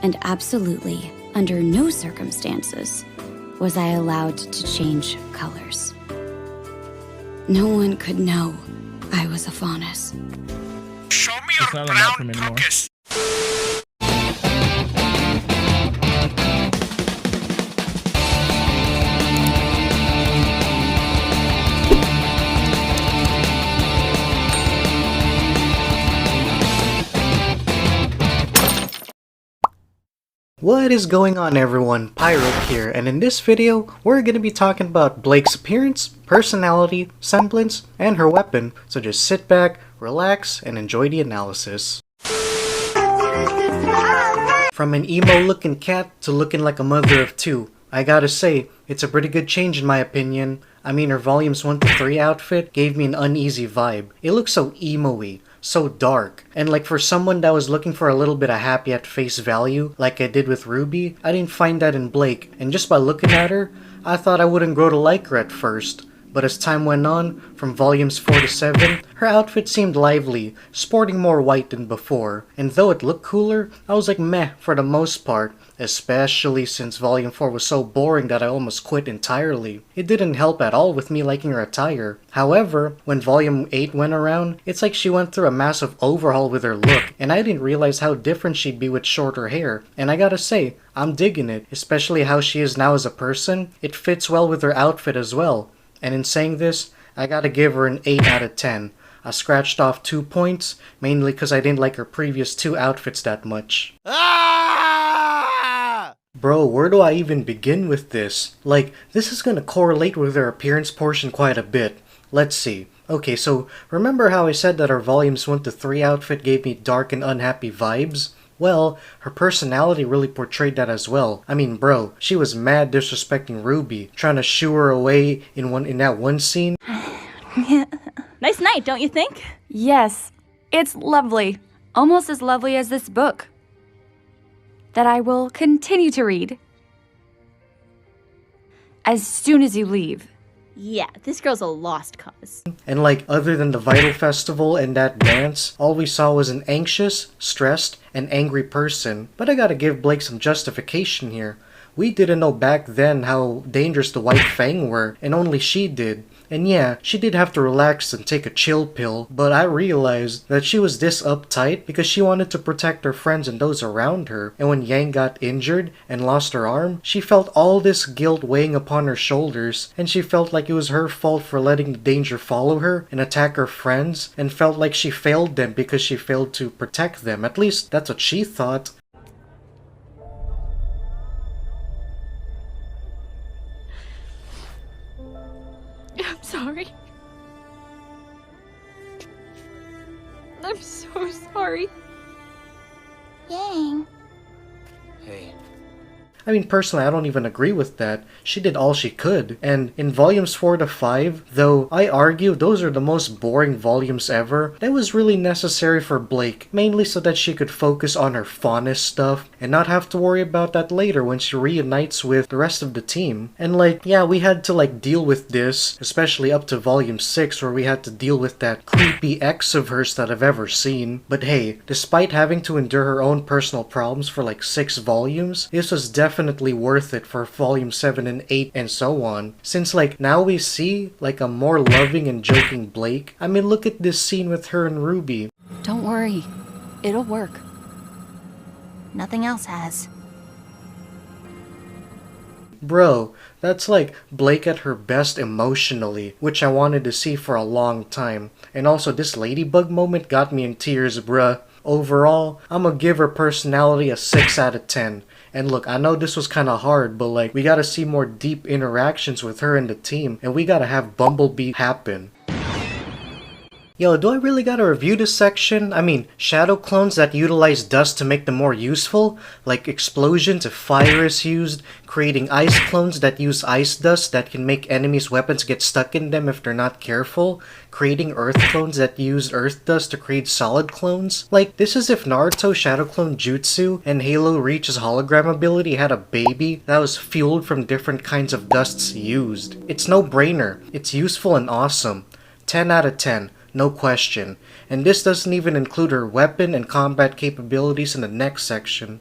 And absolutely, under no circumstances, was I allowed to change colors. No one could know I was a faunus. Show me It's your not on that from brown anymore. puckus. What is going on, everyone? Pyro here, and in this video, we're gonna be talking about Blake's appearance, personality, semblance, and her weapon, so just sit back, relax, and enjoy the analysis. From an emo-looking cat to looking like a mother of two, I gotta say, it's a pretty good change in my opinion. I mean, her Volumes 1 to 3 outfit gave me an uneasy vibe. It looks so emo-y, so dark, and like for someone that was looking for a little bit of happy at face value, like I did with RWBY, I didn't find that in Blake, and just by looking at her, I thought I wouldn't grow to like her at first. But as time went on, from Volumes 4 to 7, her outfit seemed lively, sporting more white than before, and though it looked cooler, I was like meh for the most part, especially since Volume 4 was so boring that I almost quit entirely. It didn't help at all with me liking her attire. However, when Volume 8 went around, it's like she went through a massive overhaul with her look, and I didn't realize how different she'd be with shorter hair, and I gotta say, I'm digging it, especially how she is now as a person. It fits well with her outfit as well. And in saying this, I gotta give her an 8 out of 10. I scratched off 2 points, mainly because I didn't like her previous 2 outfits that much. Bro, where do I even begin with this? Like, this is gonna correlate with her appearance portion quite a bit. Let's see. Okay, so remember how I said that her Volumes 1 to 3 outfit gave me dark and unhappy vibes? Well, her personality really portrayed that as well. I mean, bro, she was mad disrespecting RWBY, trying to shoo her away in that one scene. Nice night, don't you think? Yes, it's lovely. Almost as lovely as this book that I will continue to read as soon as you leave. Yeah, this girl's a lost cause. And like, other than the Vital Festival and that dance, all we saw was an anxious, stressed, and angry person. But I gotta give Blake some justification here. We didn't know back then how dangerous the White Fang were, and only she did. And yeah, she did have to relax and take a chill pill, but I realized that she was this uptight because she wanted to protect her friends and those around her. And when Yang got injured and lost her arm, she felt all this guilt weighing upon her shoulders, and she felt like it was her fault for letting the danger follow her and attack her friends, and felt like she failed them because she failed to protect them. At least that's what she thought. I'm sorry. I'm so sorry. Yang. Hey. I mean, personally, I don't even agree with that. She did all she could. And in Volumes 4 to 5, though I argue those are the most boring volumes ever, that was really necessary for Blake, mainly so that she could focus on her faunus stuff and not have to worry about that later when she reunites with the rest of the team. And like, yeah, we had to like deal with this, especially up to Volume 6 where we had to deal with that creepy ex of hers that I've ever seen. But hey, despite having to endure her own personal problems for like 6 volumes, this was definitely worth it for Volume 7 and 8 and so on. Since like now we see like a more loving and joking Blake. I mean, look at this scene with her and RWBY. Don't worry, it'll work. Nothing else has. Bro, that's like Blake at her best emotionally, which I wanted to see for a long time. And also this ladybug moment got me in tears, bruh. Overall, I'ma give her personality a 6 out of 10. And look, I know this was kinda hard, but like, we gotta see more deep interactions with her and the team, and we gotta have Bumblebee happen. Yo, do I really gotta review this section? I mean, shadow clones that utilize dust to make them more useful, like explosions if fire is used, creating ice clones that use ice dust that can make enemies' weapons get stuck in them if they're not careful, creating earth clones that use earth dust to create solid clones. Like, this is if Naruto Shadow Clone Jutsu and Halo Reach's hologram ability had a baby that was fueled from different kinds of dusts used. It's no brainer. It's useful and awesome. 10 out of 10. No question. And this doesn't even include her weapon and combat capabilities in the next section.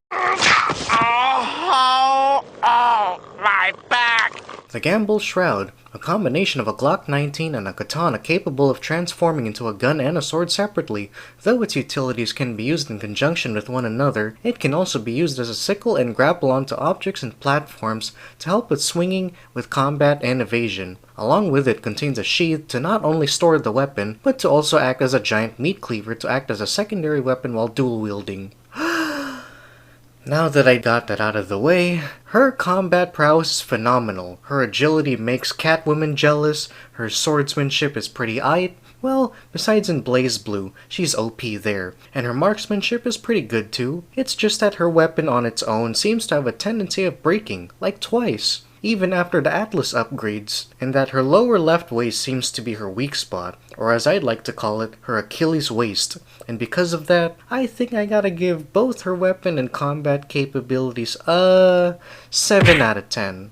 Oh, my back! The Gamble Shroud, a combination of a Glock 19 and a katana capable of transforming into a gun and a sword separately. Though its utilities can be used in conjunction with one another, it can also be used as a sickle and grapple onto objects and platforms to help with swinging, with combat, and evasion. Along with it contains a sheath to not only store the weapon, but to also act as a giant meat cleaver to act as a secondary weapon while dual wielding. Now that I got that out of the way, her combat prowess is phenomenal. Her agility makes Catwoman jealous, her swordsmanship is pretty aight. Well, besides in Blaze Blue, she's OP there, and her marksmanship is pretty good too. It's just that her weapon on its own seems to have a tendency of breaking, like twice, even after the Atlas upgrades, and that her lower left waist seems to be her weak spot, or as I'd like to call it, her Achilles waist. And because of that, I think I gotta give both her weapon and combat capabilities 7 out of 10.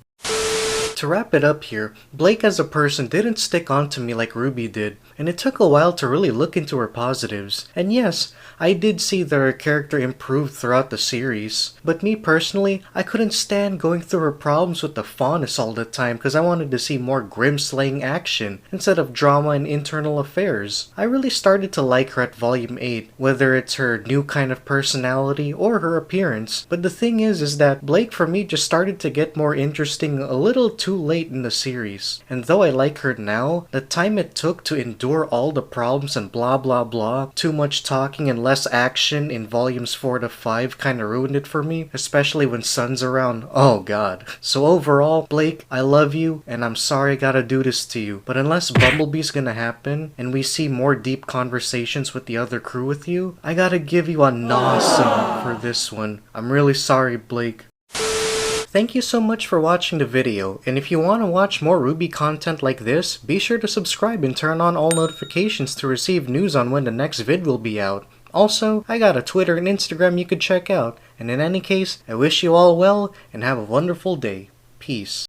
To wrap it up here, Blake as a person didn't stick on to me like RWBY did, and it took a while to really look into her positives. And yes, I did see that her character improved throughout the series, but me personally, I couldn't stand going through her problems with the faunus all the time because I wanted to see more grim-slaying action instead of drama and internal affairs. I really started to like her at Volume 8, whether it's her new kind of personality or her appearance. But the thing is that Blake for me just started to get more interesting a little too late in the series. And though I like her now, the time it took to endure all the problems and blah blah blah, too much talking and less action in volumes 4 to 5 kinda ruined it for me, especially when Sun's around. Oh god. So overall, Blake, I love you, and I'm sorry I gotta do this to you, but unless Bumblebee's gonna happen, and we see more deep conversations with the other crew with you, I gotta give you an awesome for this one. I'm really sorry, Blake. Thank you so much for watching the video, and if you want to watch more RWBY content like this, be sure to subscribe and turn on all notifications to receive news on when the next vid will be out. Also, I got a Twitter and Instagram you could check out, and in any case, I wish you all well, and have a wonderful day. Peace.